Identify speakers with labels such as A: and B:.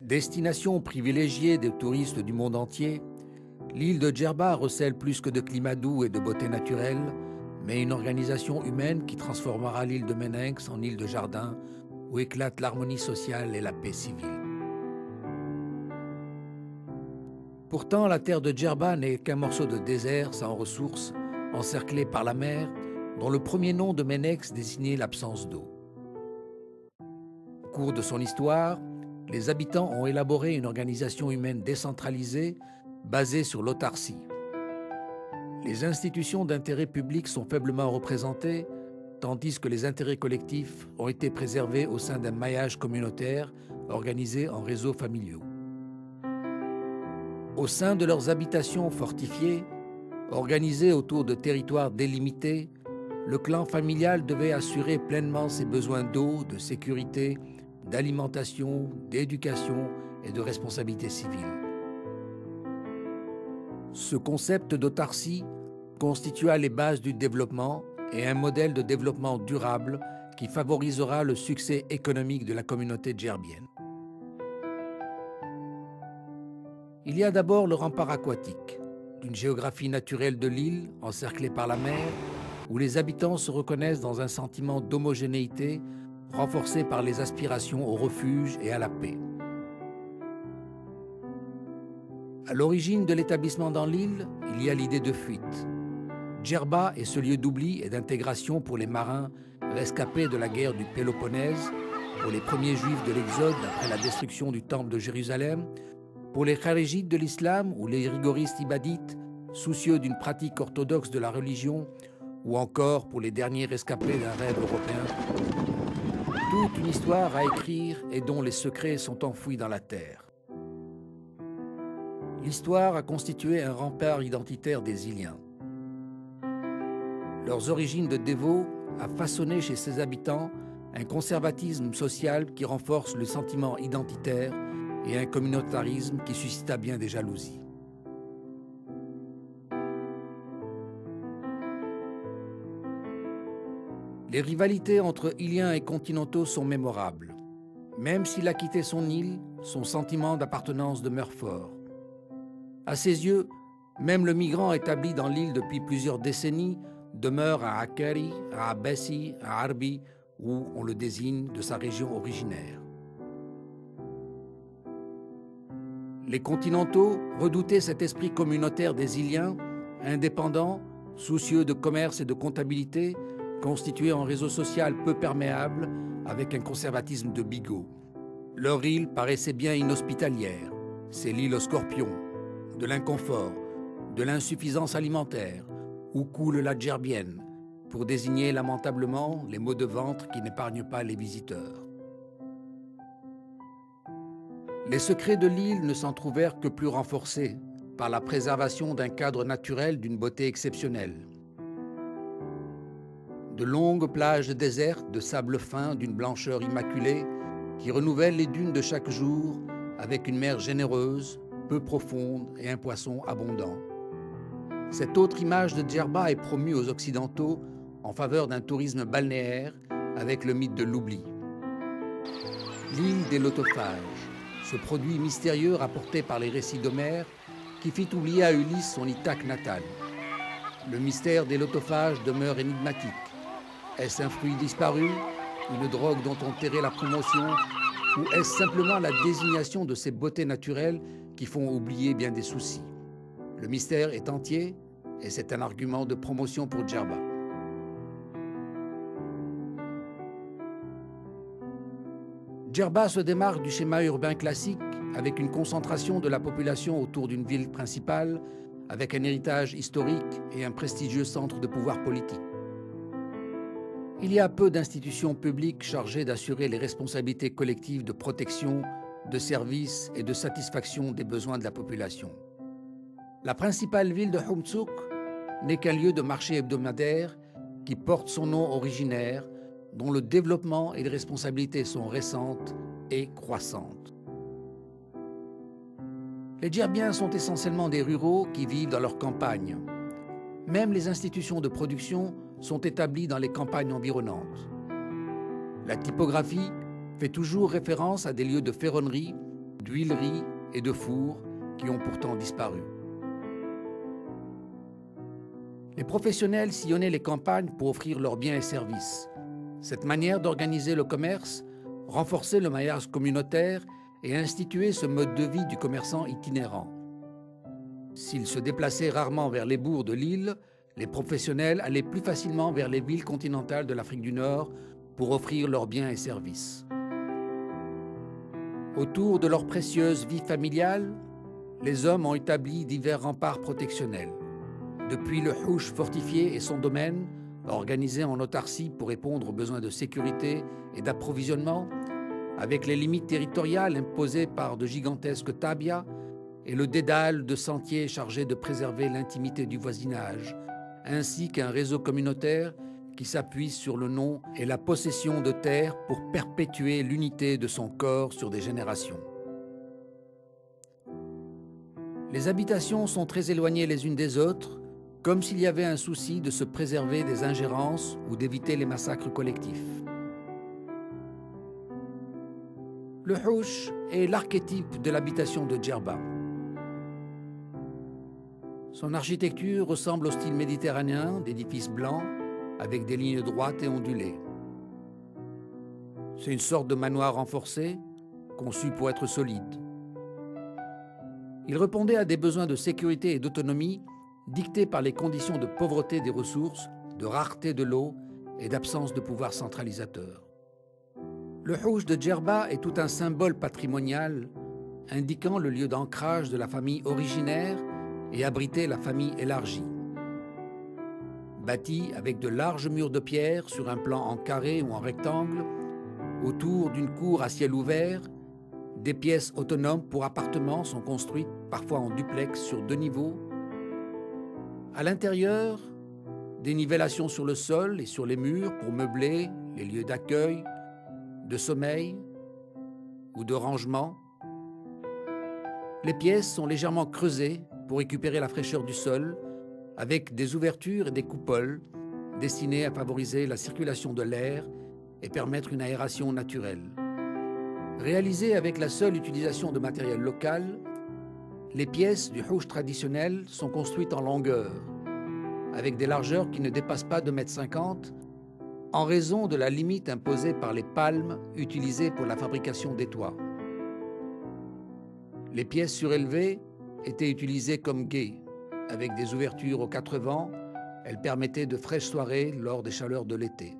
A: Destination privilégiée des touristes du monde entier, l'île de Djerba recèle plus que de climat doux et de beauté naturelle, mais une organisation humaine qui transformera l'île de Meninx en île de jardin où éclate l'harmonie sociale et la paix civile. Pourtant, la terre de Djerba n'est qu'un morceau de désert sans ressources, encerclé par la mer, dont le premier nom de Meninx désignait l'absence d'eau. Au cours de son histoire, les habitants ont élaboré une organisation humaine décentralisée basée sur l'autarcie. Les institutions d'intérêt public sont faiblement représentées, tandis que les intérêts collectifs ont été préservés au sein d'un maillage communautaire organisé en réseaux familiaux. Au sein de leurs habitations fortifiées, organisées autour de territoires délimités, le clan familial devait assurer pleinement ses besoins d'eau, de sécurité, d'alimentation, d'éducation et de responsabilité civile. Ce concept d'autarcie constitua les bases du développement et un modèle de développement durable qui favorisera le succès économique de la communauté djerbienne. Il y a d'abord le rempart aquatique, d'une géographie naturelle de l'île encerclée par la mer, où les habitants se reconnaissent dans un sentiment d'homogénéité renforcé par les aspirations au refuge et à la paix. À l'origine de l'établissement dans l'île, il y a l'idée de fuite. Djerba est ce lieu d'oubli et d'intégration pour les marins rescapés de la guerre du Péloponnèse, pour les premiers juifs de l'Exode après la destruction du temple de Jérusalem, pour les kharijites de l'islam ou les rigoristes ibadites, soucieux d'une pratique orthodoxe de la religion, ou encore pour les derniers rescapés d'un rêve européen. Toute une histoire à écrire et dont les secrets sont enfouis dans la terre. L'histoire a constitué un rempart identitaire des Iliens. Leurs origines de dévots a façonné chez ses habitants un conservatisme social qui renforce le sentiment identitaire et un communautarisme qui suscita bien des jalousies. Les rivalités entre Iliens et continentaux sont mémorables. Même s'il a quitté son île, son sentiment d'appartenance demeure fort. À ses yeux, même le migrant établi dans l'île depuis plusieurs décennies demeure à Akkari, à Abessi, à Arbi, où on le désigne de sa région originaire. Les continentaux redoutaient cet esprit communautaire des Iliens, indépendants, soucieux de commerce et de comptabilité, constitués en réseau social peu perméable, avec un conservatisme de bigot. Leur île paraissait bien inhospitalière. C'est l'île aux scorpions, de l'inconfort, de l'insuffisance alimentaire, où coule la djerbienne, pour désigner lamentablement les maux de ventre qui n'épargnent pas les visiteurs. Les secrets de l'île ne s'en trouvèrent que plus renforcés par la préservation d'un cadre naturel d'une beauté exceptionnelle. De longues plages désertes de sable fin d'une blancheur immaculée qui renouvellent les dunes de chaque jour avec une mer généreuse, peu profonde et un poisson abondant. Cette autre image de Djerba est promue aux Occidentaux en faveur d'un tourisme balnéaire avec le mythe de l'oubli. L'île des lotophages, ce produit mystérieux rapporté par les récits d'Homère qui fit oublier à Ulysse son Ithaque natal. Le mystère des lotophages demeure énigmatique. Est-ce un fruit disparu, une drogue dont on tairait la promotion, ou est-ce simplement la désignation de ces beautés naturelles qui font oublier bien des soucis? Le mystère est entier et c'est un argument de promotion pour Djerba. Djerba se démarque du schéma urbain classique avec une concentration de la population autour d'une ville principale, avec un héritage historique et un prestigieux centre de pouvoir politique. Il y a peu d'institutions publiques chargées d'assurer les responsabilités collectives de protection, de service et de satisfaction des besoins de la population. La principale ville de Humtsuk n'est qu'un lieu de marché hebdomadaire qui porte son nom originaire, dont le développement et les responsabilités sont récentes et croissantes. Les Djerbiens sont essentiellement des ruraux qui vivent dans leur campagne. Même les institutions de production sont établies dans les campagnes environnantes. La typographie fait toujours référence à des lieux de ferronnerie, d'huilerie et de fours qui ont pourtant disparu. Les professionnels sillonnaient les campagnes pour offrir leurs biens et services. Cette manière d'organiser le commerce renforçait le maillage communautaire et instituait ce mode de vie du commerçant itinérant. S'ils se déplaçaient rarement vers les bourgs de l'île, les professionnels allaient plus facilement vers les villes continentales de l'Afrique du Nord pour offrir leurs biens et services. Autour de leur précieuse vie familiale, les hommes ont établi divers remparts protectionnels. Depuis le Houch fortifié et son domaine, organisé en autarcie pour répondre aux besoins de sécurité et d'approvisionnement, avec les limites territoriales imposées par de gigantesques tabias et le dédale de sentiers chargés de préserver l'intimité du voisinage, ainsi qu'un réseau communautaire qui s'appuie sur le nom et la possession de terres pour perpétuer l'unité de son corps sur des générations. Les habitations sont très éloignées les unes des autres, comme s'il y avait un souci de se préserver des ingérences ou d'éviter les massacres collectifs. Le Houch est l'archétype de l'habitation de Djerba. Son architecture ressemble au style méditerranéen d'édifices blancs avec des lignes droites et ondulées. C'est une sorte de manoir renforcé, conçu pour être solide. Il répondait à des besoins de sécurité et d'autonomie dictés par les conditions de pauvreté des ressources, de rareté de l'eau et d'absence de pouvoir centralisateur. Le Houch de Djerba est tout un symbole patrimonial indiquant le lieu d'ancrage de la famille originaire et abritait la famille élargie. Bâti avec de larges murs de pierre sur un plan en carré ou en rectangle, autour d'une cour à ciel ouvert, des pièces autonomes pour appartements sont construites parfois en duplex sur 2 niveaux. À l'intérieur, des nivellations sur le sol et sur les murs pour meubler les lieux d'accueil, de sommeil ou de rangement. Les pièces sont légèrement creusées pour récupérer la fraîcheur du sol, avec des ouvertures et des coupoles destinées à favoriser la circulation de l'air et permettre une aération naturelle. Réalisées avec la seule utilisation de matériel local, les pièces du Houch traditionnel sont construites en longueur, avec des largeurs qui ne dépassent pas 2,50 m, en raison de la limite imposée par les palmes utilisées pour la fabrication des toits. Les pièces surélevées étaient utilisées comme guets. Avec des ouvertures aux 4 vents, elles permettaient de fraîches soirées lors des chaleurs de l'été.